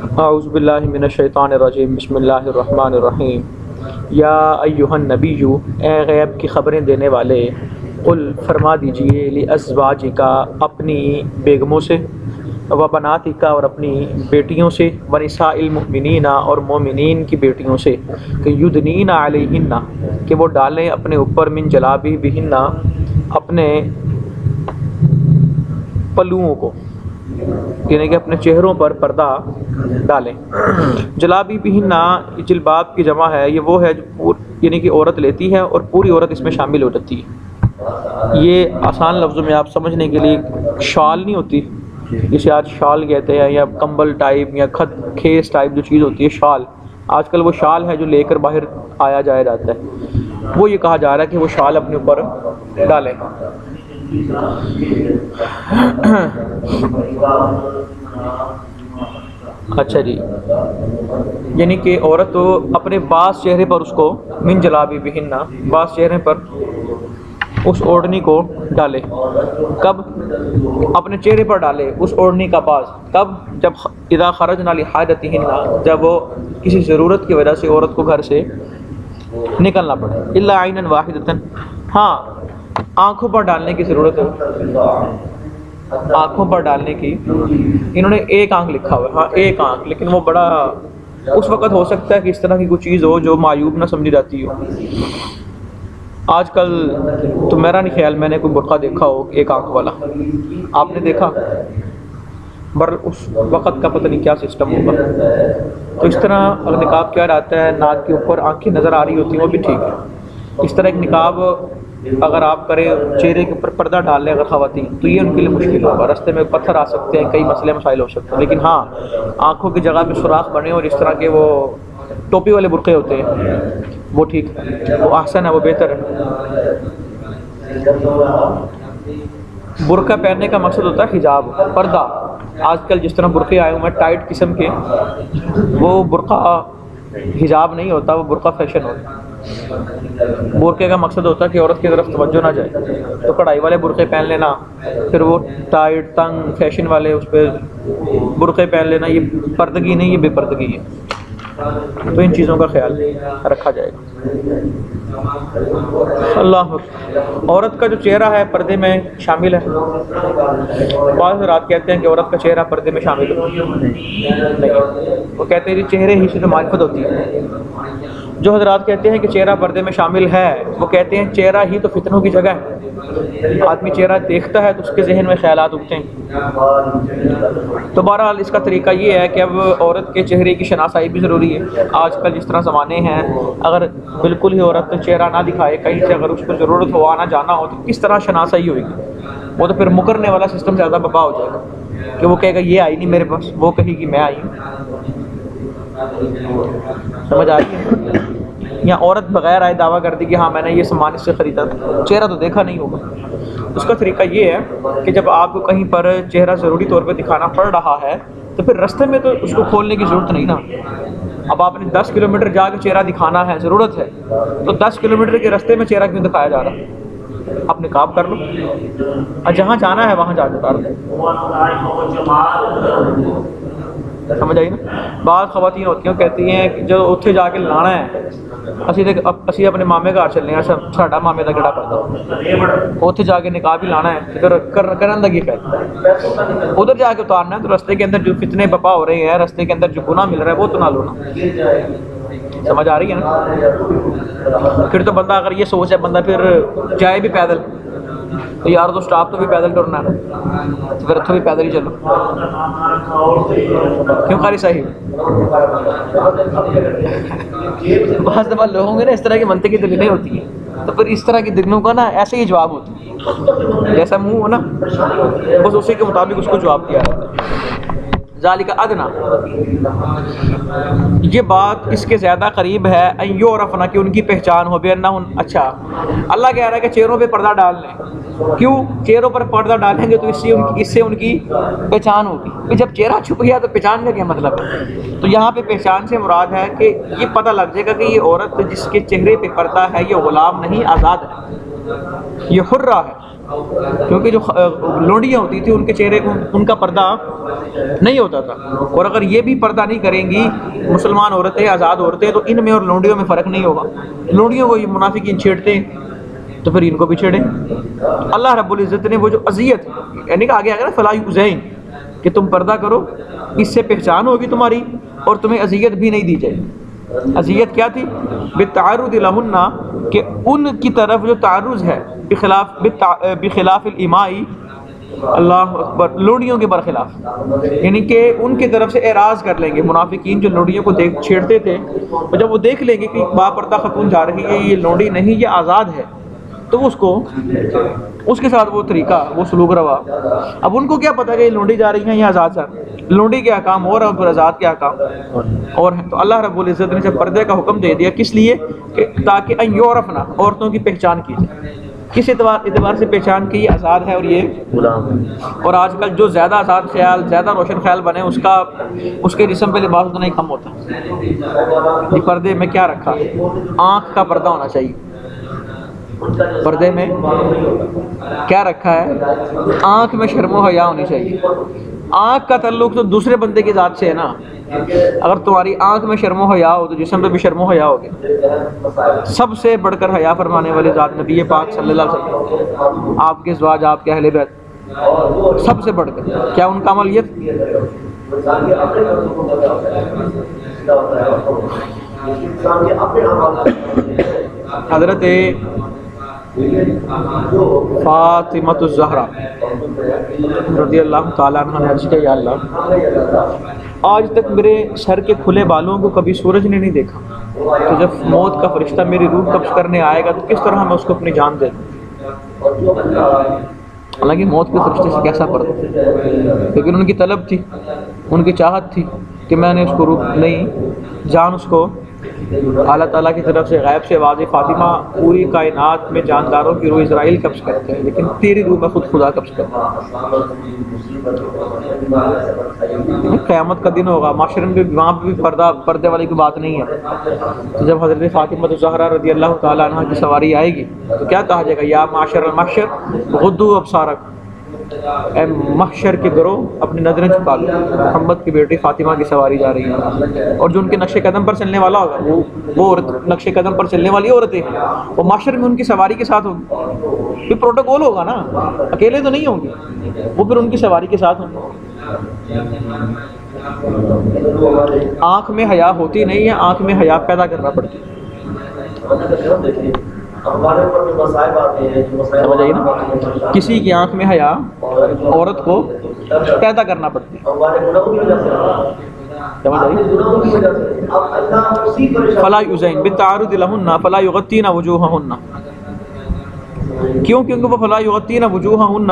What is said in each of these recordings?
اعوذ باللہ من الشیطان الرجیم، بسم اللہ الرحمن الرحیم۔ یا ایہا النبی، اے غیب کی خبریں دینے والے، قل فرما دیجئے، لازواجک اپنی بیگموں سے، و بناتک اور اپنی بیٹیوں سے، و نساء المؤمنین اور مومنین کی بیٹیوں سے، کہ یدنین علیہن کہ وہ ڈالیں اپنے اوپر، من جلابیبہن اپنے پلوؤں کو، یعنی کہ اپنے چہروں پر پردہ ڈالیں۔ جلابیبہن جلباب کی جمع ہے، یہ وہ ہے جو یعنی کہ عورت لیتی ہے اور پوری عورت اس میں شامل ہو جاتی ہے۔ یہ آسان لفظوں میں آپ سمجھنے کے لیے شال نہیں ہوتی جسے آج شال کہتے ہیں، یا کمبل ٹائپ یا کھیس ٹائپ جو چیز ہوتی ہے شال، آج کل وہ شال ہے جو لے کر باہر آیا جایا جاتا ہے، وہ یہ کہا جا رہا ہے کہ وہ شال اپنے اوپر ڈالیں۔ اچھا جی، یعنی کہ عورت تو اپنے بعض چہرے پر اس کو من جلابیبہن بعض چہرے پر اس اوڑھنی کو ڈالے۔ کب؟ اپنے چہرے پر ڈالے اس اوڑھنی کا بعض، کب؟ جب اذا خرجنا لحاجتہن، جب وہ کسی ضرورت کی وجہ سے عورت کو گھر سے نکلنا پڑے۔ الا عینا واحدۃ، ہاں آنکھوں پر ڈالنے کی ضرورت ہے، آنکھوں پر ڈالنے کی، انہوں نے ایک آنکھ لکھا ہوا ہے، ہاں ایک آنکھ، لیکن وہ بڑا اس وقت ہو سکتا ہے کہ اس طرح کی کوئی چیز ہو جو معیوب نہ سمجھی جاتی ہو۔ آج کل تو میرا نہیں خیال میں نے کوئی برقع دیکھا ہو ایک آنکھ والا، آپ نے دیکھا؟ اس وقت کا پتہ نہیں کیا سسٹم ہوگا۔ تو اس طرح اگر نقاب کیا رہتا ہے، ناک کے اوپر آنکھیں نظر آ رہی ہوتی ہیں، وہ بھی ٹھیک ہے۔ اس طرح ایک نقاب اگر آپ کریں، چہرے کے اوپر پردہ ڈال لیں اگر خواتین، تو یہ ان کے لیے مشکل ہوگا، راستے میں پتھر آ سکتے ہیں، کئی مسئلے مسائل ہو سکتے ہیں، لیکن ہاں آنکھوں کی جگہ پہ سوراخ بنے اور اس طرح کے وہ ٹوپی والے برقعے ہوتے ہیں، وہ ٹھیک ہے، وہ احسن ہے، وہ بہتر ہے۔ برقع پہننے کا مقصد ہوتا ہے حجاب، پردہ۔ آج کل جس طرح برقعے آئے ہوئے ہیں ٹائٹ قسم کے، وہ برقع حجاب نہیں ہوتا، وہ برقع فیشن ہوتا ہے۔ برقعے کا مقصد ہوتا ہے کہ عورت کی طرف توجہ نہ جائے، تو کڑھائی والے برقعے پہن لینا، پھر وہ ٹائٹ تنگ فیشن والے اس پہ برقعے پہن لینا، یہ پردگی نہیں، یہ بے پردگی ہے۔ تو ان چیزوں کا خیال رکھا جائے گا۔ اللہ عورت کا جو چہرہ ہے پردے میں شامل ہے۔ بعض حضرات کہتے ہیں کہ عورت کا چہرہ پردے میں شامل نہیں، وہ کہتے ہیں کہ چہرے ہی سے تو معرفت ہوتی ہے۔ جو حضرات کہتے ہیں کہ چہرہ پردے میں شامل ہے، وہ کہتے ہیں چہرہ ہی تو فتنوں کی جگہ ہے، آدمی چہرہ دیکھتا ہے تو اس کے ذہن میں خیالات اٹھتے ہیں۔ تو بہرحال اس کا طریقہ یہ ہے کہ اب عورت کے چہرے کی شناسائی بھی ضروری ہے۔ آج کل جس طرح زمانے ہیں، اگر بالکل ہی عورت چہرہ نہ دکھائے، کہیں سے اگر اس کو ضرورت ہو آنا جانا ہو، تو کس طرح شناسائی ہوئے گی؟ وہ تو پھر مکرنے والا سسٹم زیادہ بپا ہو جائے گا کہ وہ کہے گا یہ آئی نہیں میرے پاس، وہ کہے گی میں آئی ہوں۔ سمجھ آ رہی ہے؟ یا عورت بغیر آئے دعویٰ کر دی کہ ہاں میں نے یہ سامان اس سے خریدا تھا، چہرہ تو دیکھا نہیں ہوگا۔ اس کا طریقہ یہ ہے کہ جب آپ کو کہیں پر چہرہ ضروری طور پہ دکھانا پڑ رہا ہے، تو پھر رستے میں تو اس کو کھولنے کی ضرورت نہیں نا۔ اب آپ نے 10 کلومیٹر جا کے چہرہ دکھانا ہے، ضرورت ہے، تو 10 کلومیٹر کے رستے میں چہرہ کیوں دکھایا جا رہا ہے؟ آپ نقاب کر لو، اور جہاں جانا ہے وہاں جا کے اتار دو۔ سمجھ آئی نا؟ بعض خواتین ہوتی ہیں کہتی ہیں کہ جو اتنے جا کے لانا ہے، اسی اپنے مامے گھر چلنے ہیں، ساڈا مامے کا کہڑا پڑتا، اتنے جا کے نقاب ہی لانا ہے، پھر کرن دا کی فائدہ؟ ادھر جا کے اتارنا ہے تو رستے کے اندر جو فتنے بپا ہو رہے ہیں، رستے کے اندر جو گناہ مل رہا ہے وہ تو نہ لو نا۔ سمجھ آ رہی ہے نا؟ پھر تو بندہ اگر یہ سوچ ہے بندہ پھر جائے بھی پیدل، تو یار تو سٹاپ تو بھی پیدل ٹرنا ہے، تو پھر اتوں بھی پیدل ہی چلو۔ کیوں قاری صاحب؟ بعض دفعہ لوگوں میں نا اس طرح کی منطقی دلیلیں ہوتی ہیں، تو پھر اس طرح کی دلیلوں کا نا ایسے ہی جواب ہوتا ہے، جیسا منہ ہو نا بس اسی کے مطابق اس کو جواب دیا جاتا ہے۔ ذالک ادنا، یہ بات اس کے زیادہ قریب ہے، ان یعرفن کہ ان کی پہچان ہو، بانہن، اچھا اللہ کہہ رہا ہے کہ چہروں پہ پردہ ڈال لیں۔ کیوں چہروں پر پردہ ڈالیں گے؟ تو اس سے ان کی پہچان ہوگی۔ جب چہرہ چھپ گیا تو پہچان کا کیا مطلب ہے؟ تو یہاں پہ پہچان سے مراد ہے کہ یہ پتہ لگ جائے گا کہ یہ عورت جس کے چہرے پہ پردہ ہے یہ غلام نہیں، آزاد ہے، یہ حرہ ہے۔ کیونکہ جو لونڈیاں ہوتی تھیں ان کے چہرے ان کا پردہ نہیں ہوتا تھا، اور اگر یہ بھی پردہ نہیں کریں گی مسلمان عورتیں، آزاد عورتیں، تو ان میں اور لونڈیوں میں فرق نہیں ہوگا۔ لونڈیوں کو یہ منافقین چھیڑتے ہیں تو پھر ان کو بھی چھیڑیں۔ اللہ رب العزت نے وہ جو اذیت، یعنی کہ آگے آگے نا فلا یؤذین، کہ تم پردہ کرو، اس سے پہچان ہوگی تمہاری اور تمہیں اذیت بھی نہیں دی جائے گی۔ اذیت کیا تھی؟ بالتعرض لہن، کہ ان کی طرف جو تعرض ہے، بخلاف الامائی، اللہ اکبر، لوڑیوں کے برخلاف، یعنی کہ ان کی طرف سے اعراض کر لیں گے منافقین جو لوڑیوں کو چھیڑتے تھے، اور جب وہ دیکھ لیں گے کہ باپردہ خاتون جا رہی ہے، یہ لوڑی نہیں، یہ آزاد ہے، تو اس کے ساتھ وہ طریقہ، وہ سلوک روا۔ اب ان کو کیا پتہ کہ یہ لونڈی جا رہی ہیں یا آزاد جا رہی ہیں، لونڈی کے احکام اور پھر آزاد کے احکام اور ہیں۔ تو اللہ رب العزت نے جب پردے کا حکم دے دیا، کس لیے؟ کہ تاکہ ان یعرفنا، عورتوں کی پہچان کی جائے۔ کس اعتبار سے پہچان کی؟ یہ آزاد ہے اور یہ غلام ہے۔ اور آج کل جو زیادہ آزاد خیال، زیادہ روشن خیال بنے، اس کے جسم پہ لباس اتنا ہی کم ہوتا ہے۔ یہ پردے میں کیا رکھا؟ آنکھ کا پردہ ہونا چاہیے۔ پردے میں کیا رکھا ہے؟ آنکھ میں شرم و حیا ہونی چاہیے۔ آنکھ کا تعلق تو دوسرے بندے کی ذات سے ہے نا۔ اگر تمہاری آنکھ میں شرم و حیا ہو تو جسم پہ بھی شرم و حیا ہوگی۔ سب سے بڑھ کر حیا فرمانے والے ذات نبی پاک صلی اللہ علیہ وسلم، آپ کے ازواج، آپ کے اہل بیت، سب سے بڑھ کر کیا ان کا عمل یہ حضرت فاطمہ الزہرا رضی اللہ تعالیٰ عنہ نے عرض کیا، یا اللہ، آج تک میرے سر کے کھلے بالوں کو کبھی سورج نے نہیں دیکھا، تو جب موت کا فرشتہ میری روح قبض کرنے آئے گا تو کس طرح میں اس کو اپنی جان دے دوں؟ حالانکہ موت کے فرشتے سے کیسا پردہ، لیکن ان کی طلب تھی، ان کی چاہت تھی کہ میں نے اس کو روح نہیں، جان اس کو اللہ تعالیٰ کی طرف سے غیب سے واضح، فاطمہ پوری کائنات میں جانداروں کی روح اسرائیل قبض کرتے ہیں، لیکن تیری روح میں خود خدا قبض کرتا ہے۔ قیامت کا دن ہوگا، معاشرے میں بھی، وہاں پہ بھی پردے والی کوئی بات نہیں ہے۔ تو جب حضرت فاطمہ الزہرا رضی اللہ تعالیٰ عنہ کی سواری آئے گی تو کیا کہا جائے گا؟ یا معاشر المحشر غضوا ابصارکم، اے محشر کے گروہ اپنی نظریں جھکا لو، محمد کی بیٹی فاطمہ کی سواری جا رہی ہے، اور جو ان کے نقش قدم پر چلنے والا ہوگا وہ عورت، نقش قدم پر چلنے والی عورتیں ہیں، وہ معاشر میں ان کی سواری کے ساتھ ہوگی۔ پھر پروٹوکول ہوگا نا، اکیلے تو نہیں ہوں گے، وہ پھر ان کی سواری کے ساتھ ہوں گے۔ آنکھ میں حیا ہوتی نہیں ہے، آنکھ میں حیا پیدا کرنا پڑتی ہے۔ سمجھ آئی نا؟ کسی کی آنکھ میں حیا عورت کو پیدا کرنا پڑتی ہے۔ سمجھ آئی؟ فلا یؤذین بالتعرض لہن فلا یغطین وجوہہن، کیوں؟ کیونکہ وہ فلا یغطین وجوہہن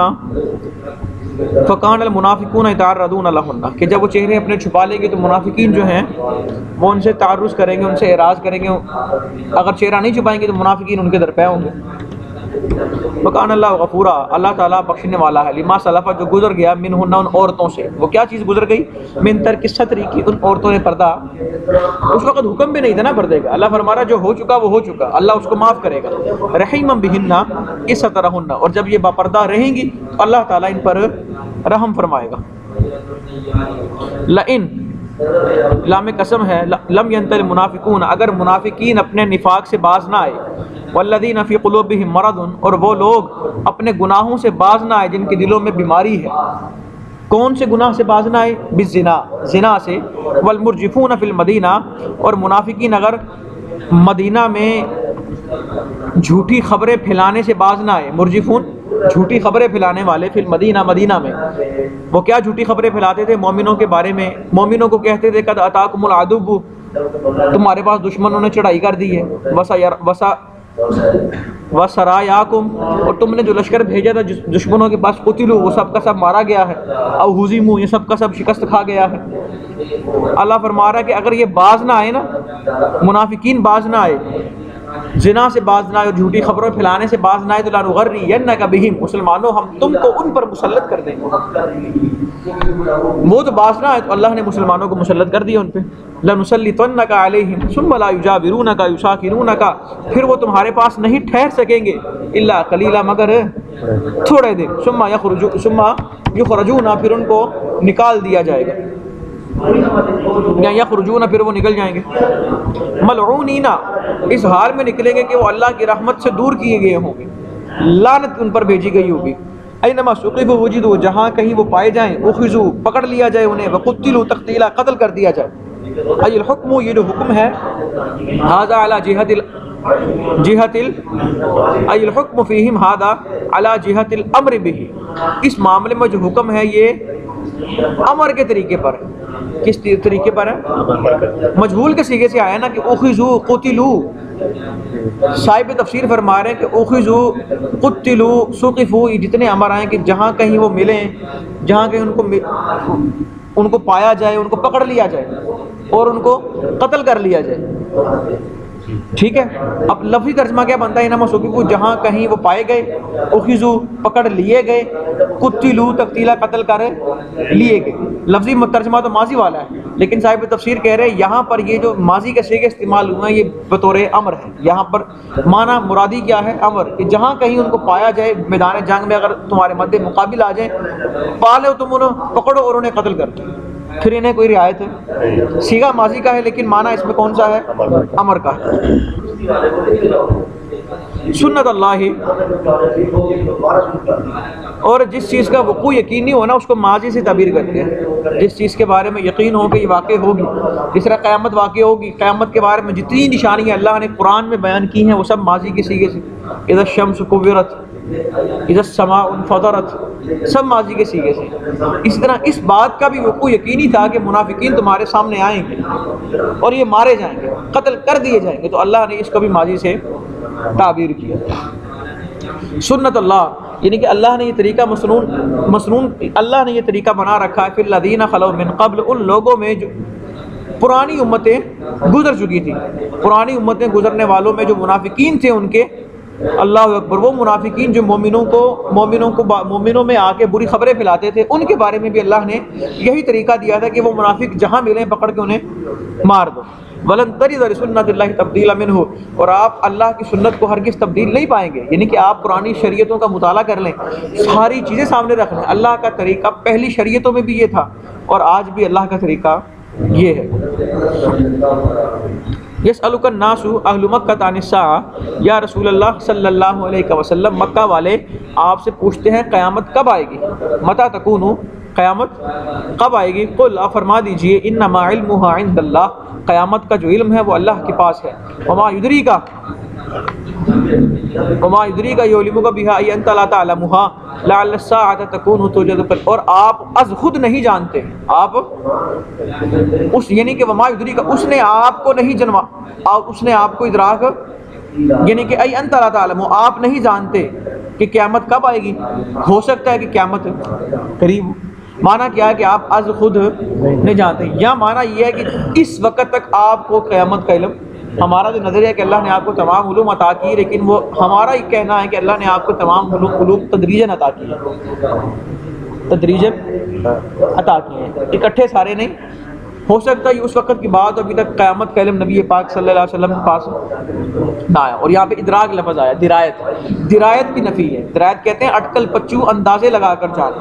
فکان المنافقون یتعرضون لہن، کہ جب وہ چہرے اپنے چھپا لیں گے تو منافقین جو ہیں وہ ان سے تعرض کریں گے، ان سے اعراض کریں گے۔ اگر چہرہ نہیں چھپائیں گے تو منافقین ان کے در پہ ہوں گے۔ فکان اللہ غفورا، اللہ تعالیٰ بخشنے والا ہے، لما سلفا، جو گزر گیا، منہن، ان عورتوں سے۔ وہ کیا چیز گزر گئی؟ من ترک الستر، کی ان عورتوں نے پردہ، اس وقت حکم بھی نہیں تھا نا پردے کا، اللہ فرما رہا جو ہو چکا وہ ہو چکا، اللہ اس کو معاف کرے گا۔ رحیما بہن استرہن، اور جب یہ باپردہ رہیں گی تو اللہ تعالیٰ ان پر رحم فرمائے گا۔ لئن، لام قسم ہے، لم ینتہی المنافقون، اگر منافقین اپنے نفاق سے باز نہ آئے، والذین فی قلوبہم مرض، اور وہ لوگ اپنے گناہوں سے باز نہ آئے جن کے دلوں میں بیماری ہے۔ کون سے گناہ سے باز نہ آئے؟ بالزنا، زنا سے۔ والمرجفون فی المدینہ، اور منافقین اگر مدینہ میں جھوٹی خبریں پھیلانے سے باز نہ آئے، مرجفون جھوٹی خبریں پھیلانے والے، فی المدینہ، مدینہ میں وہ کیا جھوٹی خبریں پھیلاتے تھے؟ مومنوں کے بارے میں، مومنوں کو کہتے تھے قد اتاکم العدو، تمہارے پاس دشمنوں نے چڑھائی کر دی ہے، وسرایاکم، اور تم نے جو لشکر بھیجا تھا دشمنوں کے پاس، قتلوا، وہ سب کا سب مارا گیا ہے، او ہزموا، یہ سب کا سب شکست کھا گیا ہے۔ اللہ فرما رہا ہے کہ اگر یہ باز نہ آئے نا، منافقین باز نہ آئے زنا سے باز نہ آئے اور جھوٹی خبروں پھیلانے سے باز نہ آئے تو لنغرینک بہم، مسلمانوں ہم تم کو ان پر مسلط کر دیں گے۔ وہ تو باز نہ آئے تو اللہ نے مسلمانوں کو مسلط کر دیا ان پہ۔ لنسلطنک علیہم ثم لا یجاورونک یساکنونک، پھر وہ تمہارے پاس نہیں ٹھہر سکیں گے الا قلیلا، مگر تھوڑے دیر، ثم یخرجون، پھر ان کو نکال دیا جائے گا، یا یخرجون، پھر وہ نکل جائیں گے، ملعونین، اس حال میں نکلیں گے کہ وہ اللہ کی رحمت سے دور کیے گئے ہوں گے، لعنت ان پر بھیجی گئی ہوگی۔ اینما ثقفوا وجدوا، جہاں کہیں وہ پائے جائیں، اخذوا، پکڑ لیا جائے انہیں، وقتلوا تقتیلا، قتل کر دیا جائے۔ ای الحکم، یہ جو حکم ہے، ھذا علی ای الحکم فیہم ھذا علی جہت الامر بہ، اس معاملے میں جو حکم ہے یہ امر کے طریقے پر ہے۔ کس طریقے پر ہے؟ مجہول کے صیغے سے آیا نا کہ اخذوا قتلوا، صاحب تفسیر فرما رہے ہیں کہ اخذوا قتلوا ثقفوا، یہ جتنے امر آئے کہ جہاں کہیں وہ ملیں، جہاں کہیں ان کو پایا جائے، ان کو پکڑ لیا جائے اور ان کو قتل کر لیا جائے۔ ٹھیک ہے، اب لفظی ترجمہ کیا بنتا ہے؟ انما ثقفوا، جہاں کہیں وہ پائے گئے، اخذوا، پکڑ لیے گئے، قتلوا، تقتیلا، قتل کر لیے گئے۔ لفظی ترجمہ تو ماضی والا ہے، لیکن صاحب تفسیر کہہ رہے ہیں یہاں پر یہ جو ماضی کے صیغے استعمال ہوئے ہیں یہ بطور امر ہے۔ یہاں پر معنی مرادی کیا ہے؟ امر، کہ جہاں کہیں ان کو پایا جائے، میدان جنگ میں اگر تمہارے مد مقابل آ جائیں، پا لو تم انہیں، پکڑو اور انہیں قتل کر دو، پھر انہیں کوئی رعایت ہے۔ صیغہ ماضی کا ہے لیکن معنی اس میں کون سا ہے؟ امر کا ہے۔ سنت اللہ، اور جس چیز کا وقوع یقینی ہونا اس کو ماضی سے تعبیر کرتے ہیں۔ جس چیز کے بارے میں یقین ہو کہ یہ واقع ہوگی، جس طرح قیامت واقع ہوگی، قیامت کے بارے میں جتنی نشانیاں اللہ نے قرآن میں بیان کی ہیں وہ سب ماضی کے صیغے سے، اذا الشمس کورت، اذا السماء انفطرت، سب ماضی کے صیغے سے۔ اسی طرح اس بات کا بھی وقوع یقینی تھا کہ منافقین تمہارے سامنے آئیں گے اور یہ مارے جائیں گے، قتل کر دیے جائیں گے، تو اللہ نے اس کو بھی ماضی سے تعبیر کیا۔ سنت اللہ، یعنی کہ اللہ نے یہ طریقہ مسنون اللہ نے یہ طریقہ بنا رکھا ہے، فی الذین خلو من قبل، ان لوگوں میں جو پرانی امتیں گزر چکی تھی، پرانی امتیں گزرنے والوں میں جو منافقین تھے ان کے، اللہ اکبر، وہ منافقین جو مومنوں میں آ کے بری خبریں پھیلاتے تھے، ان کے بارے میں بھی اللہ نے یہی طریقہ دیا تھا کہ وہ منافق جہاں ملیں پکڑ کے انہیں مار دو۔ وَلَن تَجِدَ لِسُنَّتِ اللَّهِ تَبْدِيلًا مِنْهُ، اور آپ اللہ کی سنت کو ہرگز تبدیل نہیں پائیں گے، یعنی کہ آپ پرانی شریعتوں کا مطالعہ کر لیں، ساری چیزیں سامنے رکھ لیں۔ اللہ کا طریقہ پہلی شریعتوں میں بھی یہ تھا اور آج بھی اللہ کا طریقہ یہ ہے۔ یسألک الناس اہل مکہ عن الساعۃ، یا رسول اللہ صلی اللہ علیہ وسلم، مکہ والے آپ سے پوچھتے ہیں قیامت کب آئے گی، متى تکون، قیامت کب آئے گی؟ قل، آپ فرما دیجئے، انما علمها عند اللہ، قیامت کا جو علم ہے وہ اللہ کے پاس ہے۔ وما یدریک یعلمک بها ای انت لا تعلمها لعل الساعۃ تکون توجد، اور آپ از خود نہیں جانتے، آپ اس، یعنی کہ وما یدریک، اس نے آپ کو نہیں جنوا، اس نے آپ کو ادراک، یعنی کہ ای انت لا تعلم، آپ نہیں جانتے کہ قیامت کب آئے گی، ہو سکتا ہے کہ قیامت قریب۔ معنی کیا ہے کہ آپ از خود نہیں جانتے، یا معنی یہ ہے کہ اس وقت تک آپ کو قیامت کا علم، ہمارا جو نظریہ ہے کہ اللہ نے آپ کو تمام علوم عطا کی، لیکن وہ ہمارا ہی کہنا ہے کہ اللہ نے آپ کو تمام علوم تدریجاً عطا کی ہے، تدریجاً عطا کی ہیں، اکٹھے سارے نہیں۔ ہو سکتا ہے یہ اس وقت کی بات، ابھی تک قیامت کا علم نبی پاک صلی اللہ علیہ وسلم کے پاس نہ آیا۔ اور یہاں پہ ادراک لفظ آیا، درایت کی نفی ہے۔ درایت کہتے ہیں اٹکل پچو، اندازے لگا کر جانا،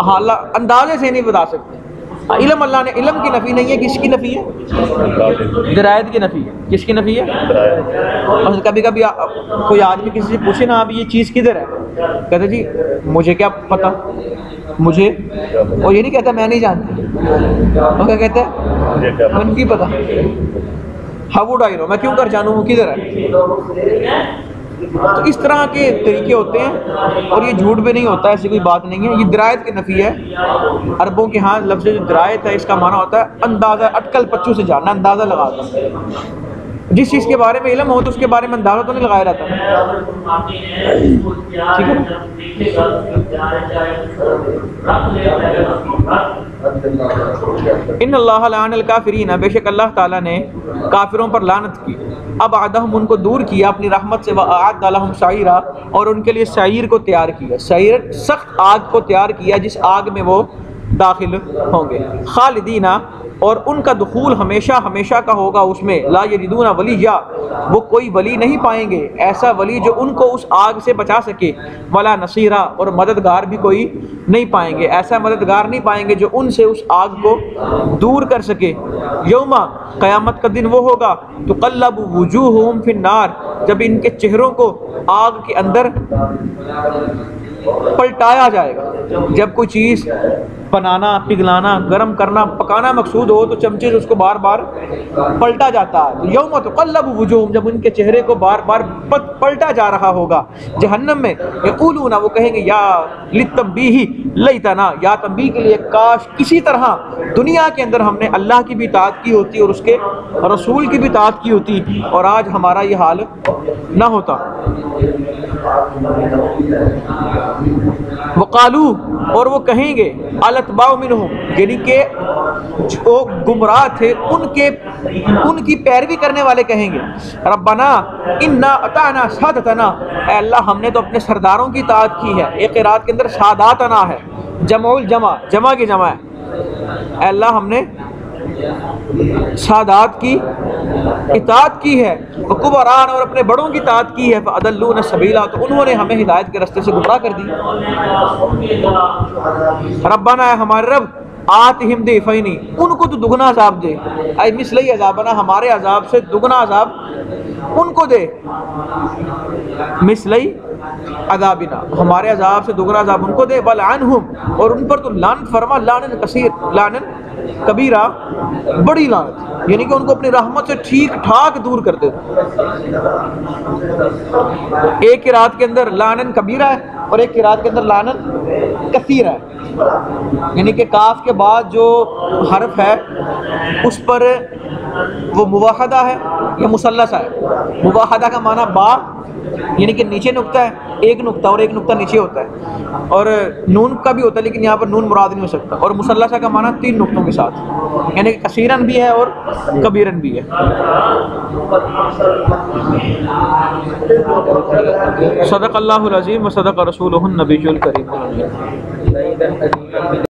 ہاں اللہ اندازے سے نہیں بتا سکتے۔ علم، اللہ نے علم کی نفی نہیں ہے، کس کی نفی ہے؟ درایت کی نفی ہے۔ کس کی نفی ہے؟ کبھی کبھی کوئی آدمی کسی سے پوچھے نا ابھی یہ چیز کدھر ہے، کہتے جی مجھے کیا پتا، مجھے، اور یہ نہیں کہتا میں نہیں جانتا، وہ کیا کہتا ہے مجھے نہیں پتا، ہاؤ وڈ آئی نو، میں کیوں کر جانوں وہ کدھر ہے۔ تو اس طرح کے طریقے ہوتے ہیں، اور یہ جھوٹ بھی نہیں ہوتا، ایسی کوئی بات نہیں ہے، یہ درایت کی نفی ہے۔ عربوں کے ہاں لفظ جو درایت ہے اس کا معنی ہوتا ہے اندازہ، اٹکل پچو سے جاننا، اندازہ لگانا۔ جس چیز کے بارے میں علم ہو تو اس کے بارے میں اندازہ تو نہیں لگایا جاتا. ٹھیک ہے. ان اللہ لعن الکافرین، بے شک اللہ تعالیٰ نے کافروں پر لعنت کی. ابعدہم، ان کو دور کیا اپنی رحمت سے. واعد لہم سعیرا، اور ان کے لیے سعیر کو تیار کیا. سعیر سخت آگ کو تیار کیا جس آگ میں وہ داخل ہوں گے. خالدینہ، اور ان کا دخول ہمیشہ ہمیشہ کا ہوگا اس میں. لا یجدون ولیا، وہ کوئی ولی نہیں پائیں گے، ایسا ولی جو ان کو اس آگ سے بچا سکے. ولا نصیرا، اور مددگار بھی کوئی نہیں پائیں گے، ایسا مددگار نہیں پائیں گے جو ان سے اس آگ کو دور کر سکے. یوما، قیامت کا دن وہ ہوگا تقلب وجوہہم فی النار، جب ان کے چہروں کو آگ کے اندر پلٹایا جائے گا. جب کوئی چیز بنانا، پگھلانا، گرم کرنا، پکانا مقصود ہو تو چمچے سے اس کو بار بار پلٹا جاتا ہے. یوم تقلب وجوہہم، جب ان کے چہرے کو بار بار پلٹا جا رہا ہوگا جہنم میں. یقولون، وہ کہیں گے یا للتنبیہ لیتنا، یا تنبیہ کے لیے کاش کسی طرح دنیا کے اندر ہم نے اللہ کی بھی اطاعت کی ہوتی اور اس کے رسول کی بھی اطاعت کی ہوتی، اور آج ہمارا یہ حال نہ ہوتا. وقالو، اور وہ کہیں گے الاتباع منہم، یعنی کہ جو گمراہ تھے ان کی پیروی کرنے والے کہیں گے ربنا انا اطعنا سادتنا، اے اللہ ہم نے تو اپنے سرداروں کی اطاعت کی ہے. ایک قرات کے اندر ساداتنا ہے، جمع الجمع، جمع کی جمع ہے. اے اللہ ہم نے سادات کی اطاعت کی ہے. وکبران، اور اپنے بڑوں کی اطاعت کی ہے. فاضلونا السبیلا، تو انہوں نے ہمیں ہدایت کے راستے سے گمراہ کر دی. ربنا، اے ہمارے رب، آتہم ضعفین، ان کو تو دگنا عذاب دے. اے مثلی عذابنا، ہمارے عذاب سے دگنا عذاب ان کو دے. مثلی عذابنا، ہمارے عذاب سے دگنا عذاب ان کو دے. ولعنہم، اور ان پر تو لعنت فرما، لعنن کثیر، لعنن کبیرہ، بڑی لعنت، یعنی کہ ان کو اپنی رحمت سے ٹھیک ٹھاک دور کر دے. ایک قرات کے اندر لعنن کبیرہ ہے اور ایک قرات کے اندر لعنن کثیر ہے، یعنی کہ کاف کے بعد جو حرف ہے اس پر وہ موحدہ ہے یا مثلث ہے. موحدہ کا معنی با، یعنی کہ نیچے نقطہ ہے، ایک نقطہ اور ایک نقطہ نیچے ہوتا ہے، اور نون کا بھی ہوتا ہے لیکن یہاں پر نون مراد نہیں ہو سکتا. اور مثلثہ کا معنی تین نقطوں کے ساتھ، یعنی کہ کثیرن بھی ہے اور کبیرن بھی ہے. صدق اللہ العظیم و صدق رسولہ النبی الکریم.